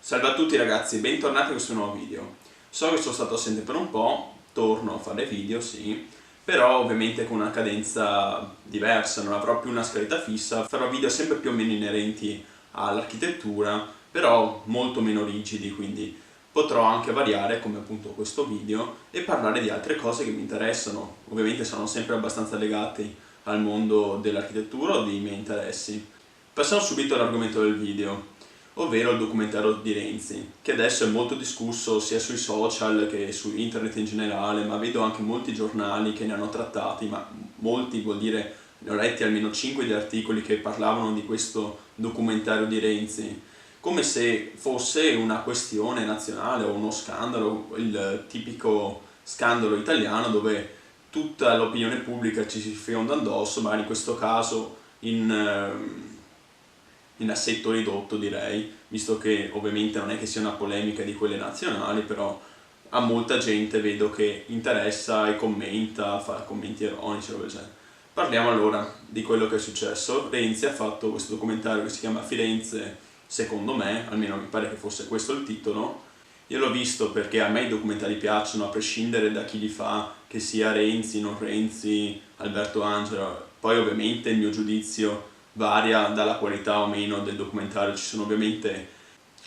Salve a tutti ragazzi, bentornati a questo nuovo video. So che sono stato assente per un po', torno a fare video, sì, però ovviamente con una cadenza diversa, non avrò più una scaletta fissa, farò video sempre più o meno inerenti all'architettura, però molto meno rigidi, quindi potrò anche variare, come appunto questo video, e parlare di altre cose che mi interessano. Ovviamente sono sempre abbastanza legati al mondo dell'architettura o dei miei interessi. Passiamo subito all'argomento del video, ovvero il documentario di Renzi, che adesso è molto discusso sia sui social che su internet in generale, ma vedo anche molti giornali che ne hanno trattati, ma molti vuol dire ne ho letti almeno 5 di articoli che parlavano di questo documentario di Renzi, come se fosse una questione nazionale o uno scandalo, il tipico scandalo italiano dove tutta l'opinione pubblica ci si fionda addosso, ma in questo caso in assetto ridotto, direi, visto che ovviamente non è che sia una polemica di quelle nazionali, però a molta gente vedo che interessa e commenta, fa commenti ironici o così. Parliamo allora di quello che è successo. Renzi ha fatto questo documentario che si chiama Firenze, secondo me, almeno mi pare che fosse questo il titolo. Io l'ho visto perché a me i documentari piacciono, a prescindere da chi li fa, che sia Renzi, non Renzi, Alberto Angela. Poi ovviamente il mio giudizio varia dalla qualità o meno del documentario. Ci sono ovviamente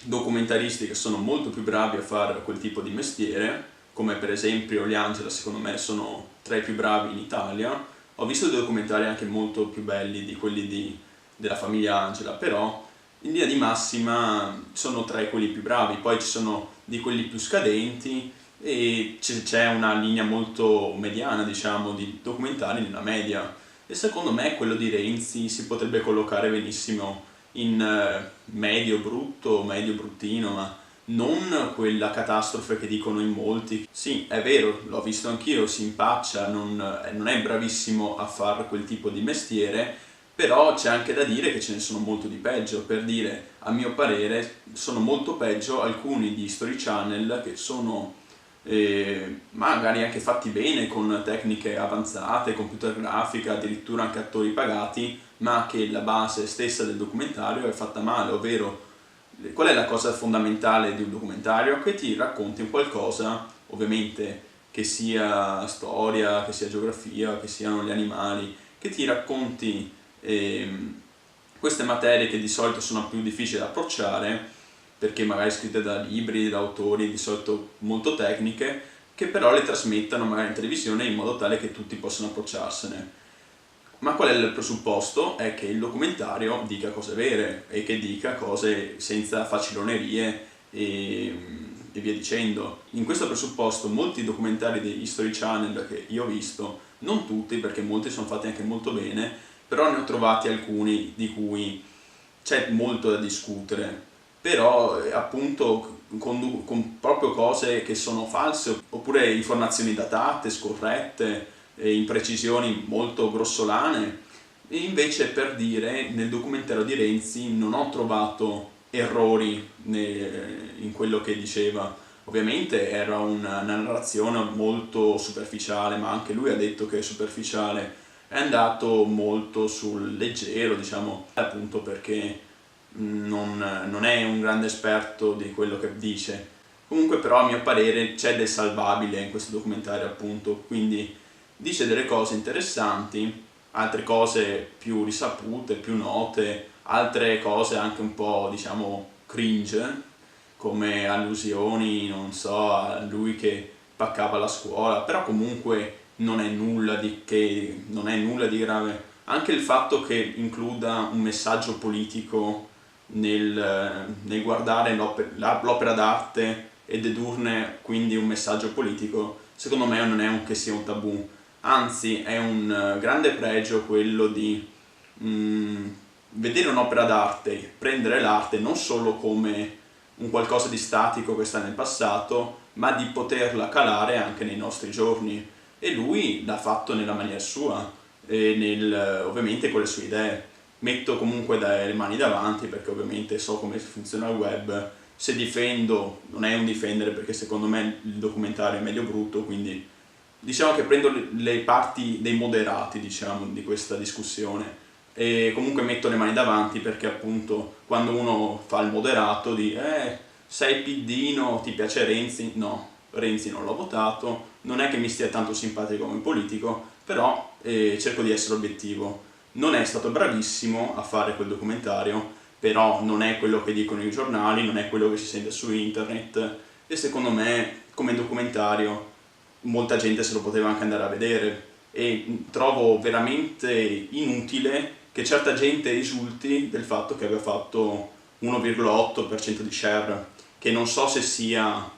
documentaristi che sono molto più bravi a fare quel tipo di mestiere, come per esempio gli Angela, secondo me sono tra i più bravi in Italia. Ho visto dei documentari anche molto più belli di quelli della famiglia Angela, però in linea di massima sono tra quelli più bravi. Poi ci sono di quelli più scadenti e c'è una linea molto mediana, diciamo, di documentari nella media. E secondo me quello di Renzi si potrebbe collocare benissimo in medio brutto, medio bruttino, ma non quella catastrofe che dicono in molti. Sì, è vero, l'ho visto anch'io, si impaccia, non è bravissimo a fare quel tipo di mestiere, però c'è anche da dire che ce ne sono molto di peggio. Per dire, a mio parere, sono molto peggio alcuni di History Channel che sono magari anche fatti bene con tecniche avanzate, computer grafica, addirittura anche attori pagati, ma che la base stessa del documentario è fatta male, ovvero qual è la cosa fondamentale di un documentario? Che ti racconti un qualcosa, ovviamente che sia storia, che sia geografia, che siano gli animali, che ti racconti queste materie che di solito sono più difficili da approcciare, perché magari scritte da libri, da autori di solito molto tecniche, che però le trasmettano magari in televisione in modo tale che tutti possano approcciarsene. Ma qual è il presupposto? È che il documentario dica cose vere e che dica cose senza facilonerie e via dicendo. In questo presupposto molti documentari di History Channel che io ho visto, non tutti perché molti sono fatti anche molto bene, però ne ho trovati alcuni di cui c'è molto da discutere, però appunto con proprio cose che sono false oppure informazioni datate, scorrette, imprecisioni molto grossolane. E invece, per dire, nel documentario di Renzi non ho trovato errori in quello che diceva. Ovviamente era una narrazione molto superficiale, ma anche lui ha detto che è superficiale. È andato molto sul leggero, diciamo, appunto perché non è un grande esperto di quello che dice. Comunque però a mio parere c'è del salvabile in questo documentario, appunto, quindi dice delle cose interessanti, altre cose più risapute, più note, altre cose anche un po', diciamo, cringe, come allusioni, non so, a lui che paccava la scuola, però comunque non è nulla di grave. Anche il fatto che includa un messaggio politico nel guardare l'opera d'arte e dedurne quindi un messaggio politico, secondo me non è che sia un tabù, anzi è un grande pregio quello di vedere un'opera d'arte, prendere l'arte non solo come un qualcosa di statico che sta nel passato, ma di poterla calare anche nei nostri giorni. E lui l'ha fatto nella maniera sua, ovviamente con le sue idee. Metto comunque le mani davanti perché ovviamente so come funziona il web. Se difendo, non è un difendere perché secondo me il documentario è meglio brutto, quindi diciamo che prendo le parti dei moderati, diciamo, di questa discussione. E comunque metto le mani davanti perché appunto quando uno fa il moderato sei piddino, ti piace Renzi? No, Renzi non l'ho votato, non è che mi stia tanto simpatico come politico, però cerco di essere obiettivo. Non è stato bravissimo a fare quel documentario, però non è quello che dicono i giornali, non è quello che si sente su internet, e secondo me come documentario molta gente se lo poteva anche andare a vedere, e trovo veramente inutile che certa gente esulti del fatto che abbia fatto 1,8% di share, che non so se sia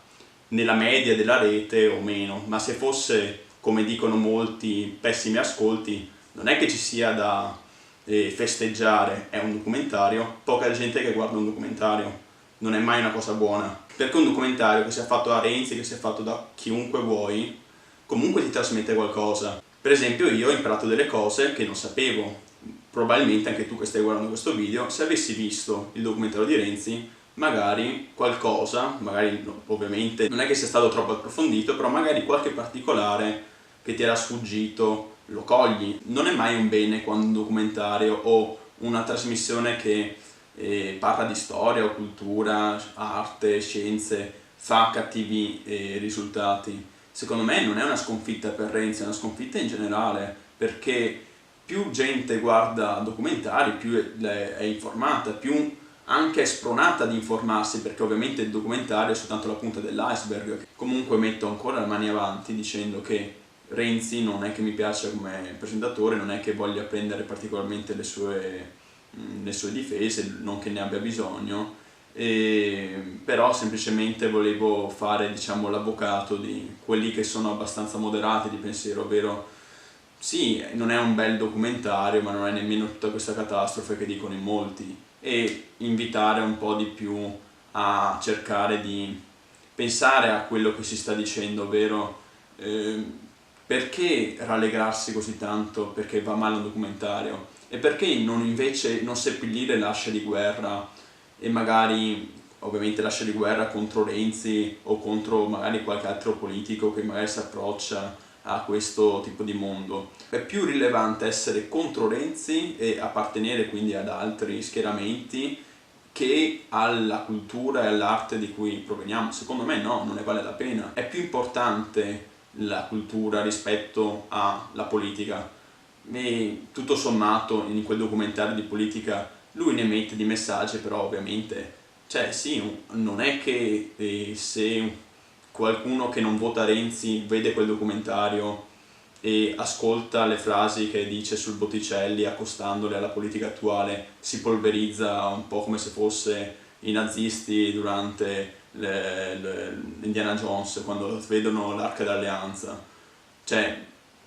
nella media della rete o meno, ma se fosse, come dicono molti, pessimi ascolti, non è che ci sia da festeggiare. È un documentario, poca gente che guarda un documentario, non è mai una cosa buona, perché un documentario che sia fatto da Renzi, che sia fatto da chiunque vuoi, comunque ti trasmette qualcosa. Per esempio, io ho imparato delle cose che non sapevo. Probabilmente anche tu che stai guardando questo video, se avessi visto il documentario di Renzi, magari qualcosa, magari ovviamente non è che sia stato troppo approfondito, però magari qualche particolare che ti era sfuggito lo cogli. Non è mai un bene quando un documentario o una trasmissione che parla di storia o cultura, arte, scienze, fa cattivi risultati. Secondo me non è una sconfitta per Renzi, è una sconfitta in generale, perché più gente guarda documentari, più è informata, più anche è spronata ad informarsi, perché ovviamente il documentario è soltanto la punta dell'iceberg. Comunque metto ancora le mani avanti dicendo che Renzi non è che mi piace come presentatore, non è che voglia prendere particolarmente le sue difese, non che ne abbia bisogno, però semplicemente volevo fare, diciamo, l'avvocato di quelli che sono abbastanza moderati di pensiero, ovvero sì, non è un bel documentario, ma non è nemmeno tutta questa catastrofe che dicono in molti, e invitare un po' di più a cercare di pensare a quello che si sta dicendo, ovvero perché rallegrarsi così tanto perché va male un documentario, e perché non invece non seppellire l'ascia di guerra, e magari ovviamente l'ascia di guerra contro Renzi o contro magari qualche altro politico che magari si approccia a questo tipo di mondo. È più rilevante essere contro Renzi e appartenere quindi ad altri schieramenti che alla cultura e all'arte di cui proveniamo. Secondo me no, non ne vale la pena. È più importante la cultura rispetto alla politica, e tutto sommato in quel documentario di politica lui ne mette di messaggi, però ovviamente, cioè sì, non è che se qualcuno che non vota Renzi vede quel documentario e ascolta le frasi che dice sul Botticelli accostandole alla politica attuale, si polverizza un po' come se fosse i nazisti durante l'Indiana Jones quando vedono l'Arca d'Alleanza. Cioè,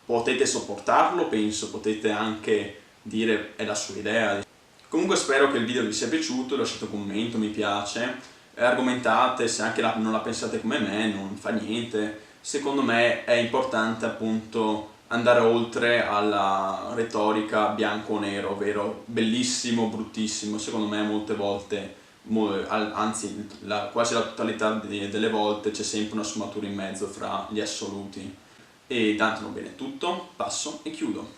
potete sopportarlo, penso, potete anche dire è la sua idea. Comunque spero che il video vi sia piaciuto, lasciate un commento, mi piace, argomentate, se anche non la pensate come me, non fa niente. Secondo me è importante appunto andare oltre alla retorica bianco o nero, ovvero bellissimo, bruttissimo. Secondo me molte volte, anzi quasi la totalità delle volte, c'è sempre una sfumatura in mezzo fra gli assoluti. E tanto non bene, è tutto, passo e chiudo.